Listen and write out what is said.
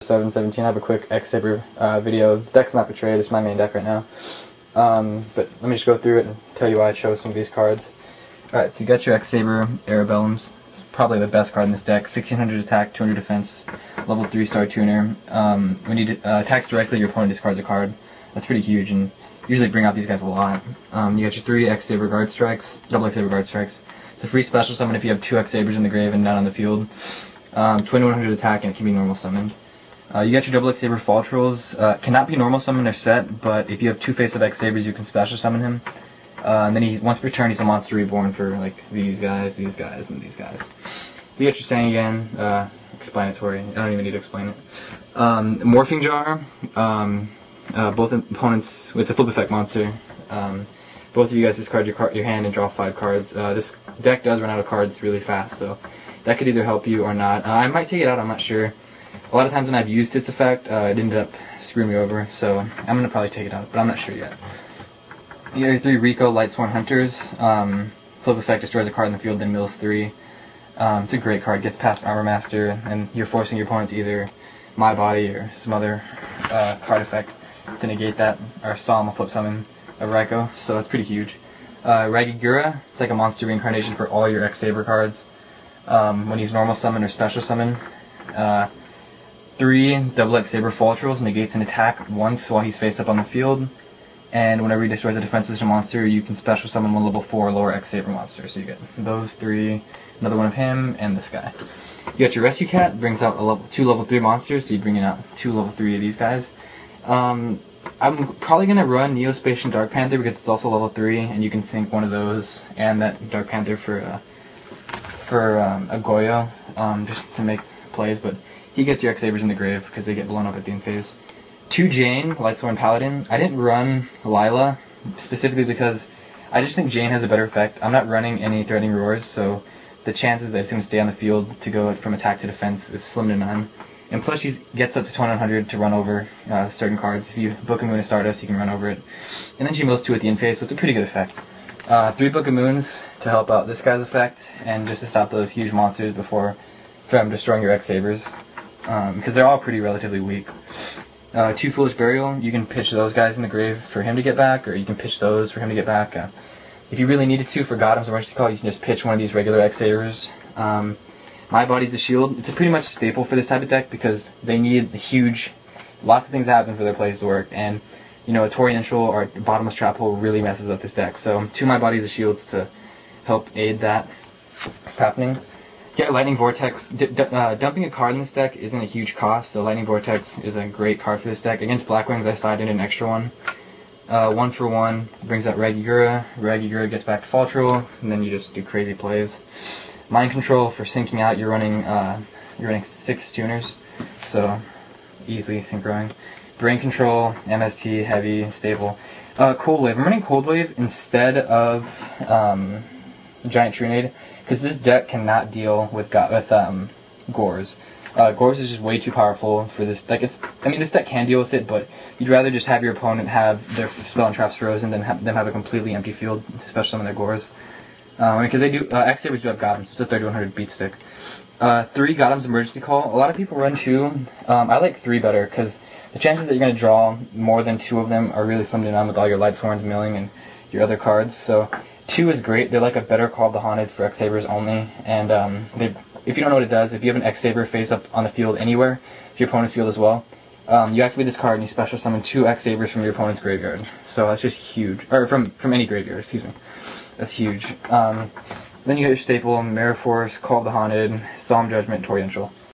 717. I have a quick X Saber video. The deck's not for trade, it's my main deck right now. But let me just go through it and tell you why I chose some of these cards. Alright, so you got your X Saber Urbellums. It's probably the best card in this deck. 1600 attack, 200 defense, level 3-star tuner. When you attacks directly, your opponent discards a card. That's pretty huge, and usually bring out these guys a lot. You got your 3 X Saber Guardstrikes, double X Saber Guardstrikes. It's a free special summon if you have 2 X Sabers in the grave and none on the field. 2100 attack, and it can be normal summoned. You got your double X Saber Faultrolls. Cannot be normal summoned or set, but if you have 2 face-up X Sabers, you can special summon him. And then once per turn, he's a monster reborn for like these guys, and these guys. You got your Sangan, explanatory. I don't even need to explain it. Morphing Jar. Both opponents. It's a flip effect monster. Both of you guys discard your hand and draw 5 cards. This deck does run out of cards really fast, so that could either help you or not. I might take it out. I'm not sure. A lot of times when I've used its effect, it ended up screwing me over, so I'm going to probably take it out, but I'm not sure yet. You got your 3 Ryko Lightsworn Hunters. Flip effect destroys a card in the field, then mills 3. It's a great card, gets past Armor Master, and you're forcing your opponent to either My Body or some other card effect to negate that, or Solemn flip summon of Ryko, so that's pretty huge. Ragigura, it's like a monster reincarnation for all your X Saber cards. When he's normal summon or special summon. 3 double X Saber Faultrolls, negates an attack once while he's face up on the field, and whenever he destroys a defenseless monster, you can special summon 1 level 4 or lower X Saber monster. So you get those 3, another one of him, and this guy. You got your Rescue Cat, brings out 2 level 3 monsters, so you're bringing out 2 level 3 of these guys. I'm probably going to run Neospatian Dark Panther because it's also level 3, and you can sync one of those and that Dark Panther for a Goyo, just to make plays, but he gets your X Sabers in the grave because they get blown up at the end phase. 2 Jain, Lightsworn Paladin. I didn't run Lila specifically because I just think Jain has a better effect. I'm not running any Threatening Roars, so the chances that it's going to stay on the field to go from attack to defense is slim to none. And plus she gets up to 2100 to run over certain cards. If you book a Moon of Stardust, you can run over it. And then she mills 2 at the end phase, so it's a pretty good effect. 3 Book of Moons to help out this guy's effect, and just to stop those huge monsters from destroying your X Sabers. Because they're all pretty relatively weak. 2 Foolish Burial, you can pitch those guys in the grave for him to get back, or you can pitch those for him to get back. If you really needed to, for Gottoms Emergency Call, you can just pitch one of these regular X Sabers. My Body's the Shield. It's a pretty much staple for this type of deck because they need lots of things happen for their plays to work, and you know, a Torrential or a Bottomless Trap Hole really messes up this deck. So 2 My Body's the Shields to help aid that happening. Yeah, Lightning Vortex. Dumping a card in this deck isn't a huge cost, so Lightning Vortex is a great card for this deck. Against Blackwings, I slide in an extra one. 1 for 1, brings out Ragigura. Ragigura gets back to Faultroll, and then you just do crazy plays. Mind Control for syncing out. You're running 6 tuners, so easily synchroing. Brain Control, MST, heavy, stable. Cold Wave. I'm running Cold Wave instead of Giant Trunade, because this deck cannot deal with Gores. Gores is just way too powerful for this deck. I mean, this deck can deal with it, but you'd rather just have your opponent have their spell and traps frozen than have them have a completely empty field, especially some of their Gores. Because they do, X Sabers do have Gottoms, so it's a 3100 beat stick. 3 Gottoms Emergency Call. A lot of people run 2. I like 3 better, because the chances that you're going to draw more than 2 of them are really slim to none with all your Lightsworns milling and your other cards. So 2 is great. They're like a better Call of the Haunted for X Sabers only. And if you don't know what it does, if you have an X Saber face up on the field anywhere, to your opponent's field as well, you activate this card and you special summon 2 X Sabers from your opponent's graveyard. So that's just huge. Or from any graveyard, excuse me. That's huge. Then you got your staple, Mirror Force, Call of the Haunted, Solemn Judgment, Torrential.